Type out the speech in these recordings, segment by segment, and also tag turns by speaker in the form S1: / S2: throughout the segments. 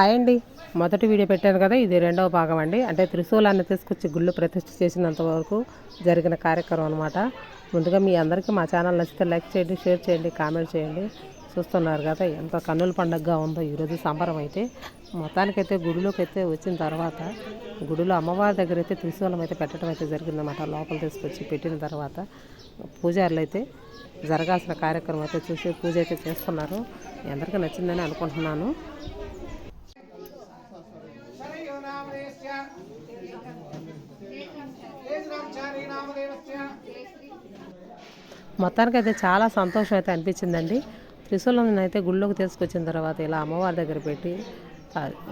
S1: Hi అండి. మొదటి video పెట్టాను కదా, ఇది రెండవ భాగం అండి. అంటే త్రిశూలాన్ని తీసుకొచ్చి గుళ్ళు ప్రతిష్ఠ చేసినంత వరకు జరిగిన కార్యక్రమం అనమాట. ముందుగా మీ అందరికీ మా ఛానల్ నచ్చితే లైక్ చేయండి, షేర్ చేయండి, కామెంట్ చేయండి. చూస్తున్నారు కదా ఎంత కన్నుల పండుగగా ఉందో ఈరోజు సంబరం అయితే. మొత్తానికైతే గుడిలోకి అయితే వచ్చిన తర్వాత గుడిలో అమ్మవారి దగ్గర అయితే త్రిశూలం అయితే పెట్టడం అయితే జరిగిందన్నమాట. లోపల తీసుకొచ్చి పెట్టిన తర్వాత పూజారులు అయితే జరగాల్సిన కార్యక్రమం అయితే చూసి పూజ అయితే చేస్తున్నారు. మీ అందరికీ నచ్చిందని అనుకుంటున్నాను. మొత్తానికి అయితే చాలా సంతోషం అయితే అనిపించిందండి. త్రిశూలం అయితే గుళ్ళోకి తీసుకొచ్చిన తర్వాత ఇలా అమ్మవారి దగ్గర పెట్టి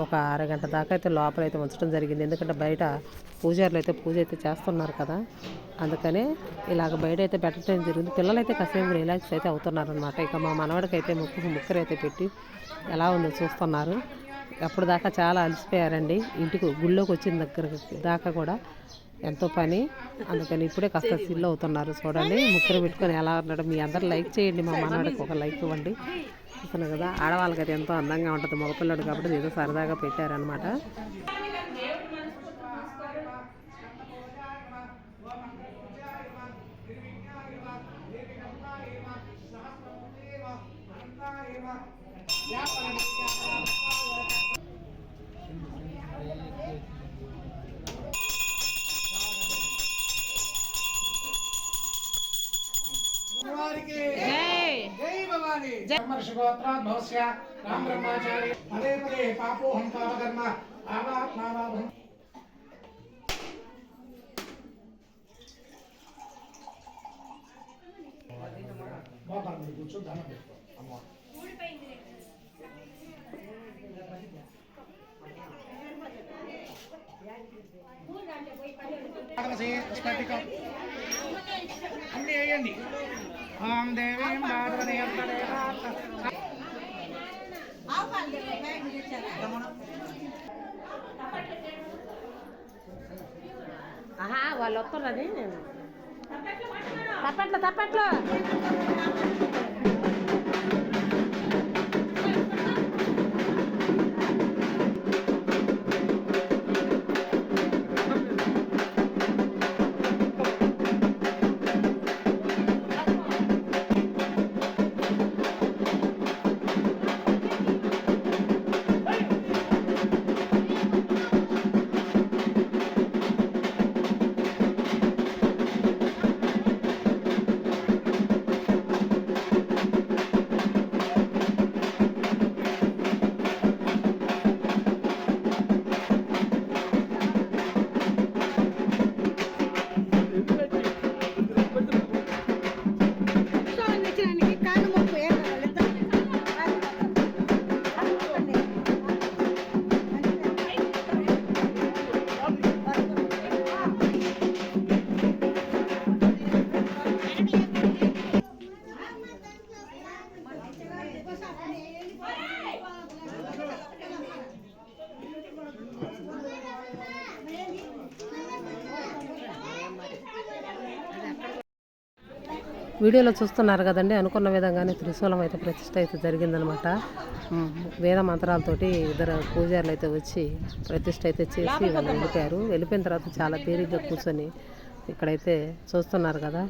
S1: ఒక అరగంట దాకా అయితే లోపలైతే ఉంచడం జరిగింది. ఎందుకంటే బయట పూజారులు అయితే పూజ అయితే చేస్తున్నారు కదా, అందుకనే ఇలాగ బయట అయితే పెట్టడం జరిగింది. పిల్లలు అయితే కాసేపు రిలాక్స్ అయితే అవుతున్నారనమాట. ఇక మా మనవడికి అయితే ముక్కరు అయితే పెట్టి ఎలా ఉందో చూస్తున్నారు. అప్పుడు దాకా చాలా అలసిపోయారండి. ఇంటికి గుళ్ళోకి వచ్చిన దగ్గర దాకా కూడా ఎంతో పని, అందుకని ఇప్పుడే కాస్త సిల్ అవుతున్నారు. చూడండి ముక్కరు పెట్టుకొని ఎలా ఉన్నాడు. మీ అందరు లైక్ చేయండి, మా మనవాడికి ఒక లైక్ ఇవ్వండి. చూస్తున్నాను కదా, ఆడవాళ్ళకి అయితే ఎంతో అందంగా ఉంటుంది. మగపిల్లడు కాబట్టి ఏదో సరదాగా పెట్టారనమాట.
S2: అన్నీ వేయండి. ఓం దేవీం భాగవతీం
S1: వాళ్ళు వస్తున్నది తప్పట్లో వీడియోలో చూస్తున్నారు కదండి. అనుకున్న విధంగానే త్రిశూలం అయితే ప్రతిష్ట అయితే జరిగిందనమాట. వేద మంత్రాలతోటి ఇద్దరు పూజారులు అయితే వచ్చి ప్రతిష్ట అయితే చేసి వాళ్ళు వెళ్ళిపోయారు. వెళ్ళిపోయిన తర్వాత చాలా తేలిగ్గా కూర్చొని ఇక్కడైతే చూస్తున్నారు కదా,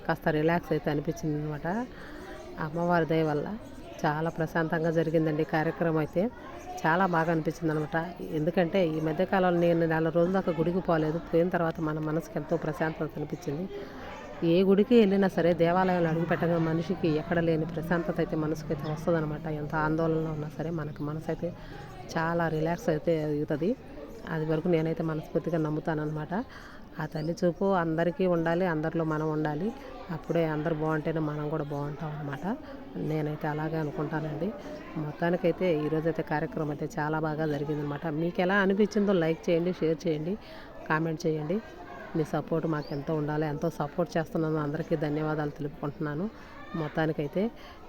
S1: కాస్త రిలాక్స్ అయితే అనిపించింది అనమాట. అమ్మవారి దయ వల్ల చాలా ప్రశాంతంగా జరిగిందండి కార్యక్రమం అయితే. చాలా బాగా అనిపించింది అనమాట. ఎందుకంటే ఈ మధ్యకాలంలో నేను 4 రోజుల దాకా గుడికి పోలేదు. పోయిన తర్వాత మన మనసుకి ఎంతో ప్రశాంతత అనిపించింది. ఏ గుడికి వెళ్ళినా సరే దేవాలయంలో అడుగుపెట్టగా మనిషికి ఎక్కడ లేని ప్రశాంతత అయితే మనసుకి అయితే వస్తుంది అనమాట. ఎంత ఆందోళనలో ఉన్నా సరే మనకు మనసు అయితే చాలా రిలాక్స్ అయితే అవుతుంది. అది వరకు నేనైతే మనస్ఫూర్తిగా నమ్ముతానమాట. ఆ తల్లి చూపు అందరికీ ఉండాలి, అందరిలో మనం ఉండాలి. అప్పుడే అందరు బాగుంటేనే మనం కూడా బాగుంటాం అనమాట. నేనైతే అలాగే అనుకుంటానండి. మొత్తానికైతే ఈరోజైతే కార్యక్రమం అయితే చాలా బాగా జరిగిందనమాట. మీకు ఎలా అనిపించిందో లైక్ చేయండి, షేర్ చేయండి, కామెంట్ చేయండి. మీ సపోర్ట్ మాకు ఎంతో ఉండాలి. ఎంతో సపోర్ట్ చేస్తున్నాను. అందరికీ ధన్యవాదాలు తెలుపుకుంటున్నాను. మొత్తానికైతే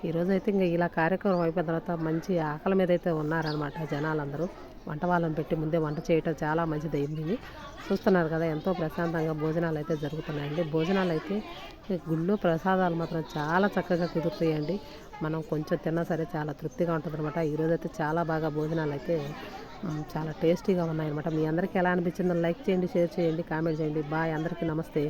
S1: ఈరోజైతే ఇంకా ఇలా కార్యక్రమం అయిపోయిన తర్వాత మంచి ఆకలి మీద అయితే ఉన్నారనమాట జనాలందరూ. వంట వాళ్ళని పెట్టి ముందే వంట చేయటం చాలా మంచిది అయింది. చూస్తున్నారు కదా ఎంతో ప్రశాంతంగా భోజనాలు అయితే జరుగుతున్నాయండి. భోజనాలు అయితే గుళ్ళో ప్రసాదాలు మాత్రం చాలా చక్కగా కుదురుతాయండి. మనం కొంచెం తిన్నా సరే చాలా తృప్తిగా ఉంటుంది అనమాట. ఈరోజైతే చాలా బాగా భోజనాలు అయితే చాలా టేస్టీగా ఉన్నాయన్నమాట. మీ అందరికీ ఎలా అనిపించిందో లైక్ చేయండి, షేర్ చేయండి, కామెంట్ చేయండి. బాయ్, అందరికీ నమస్తే.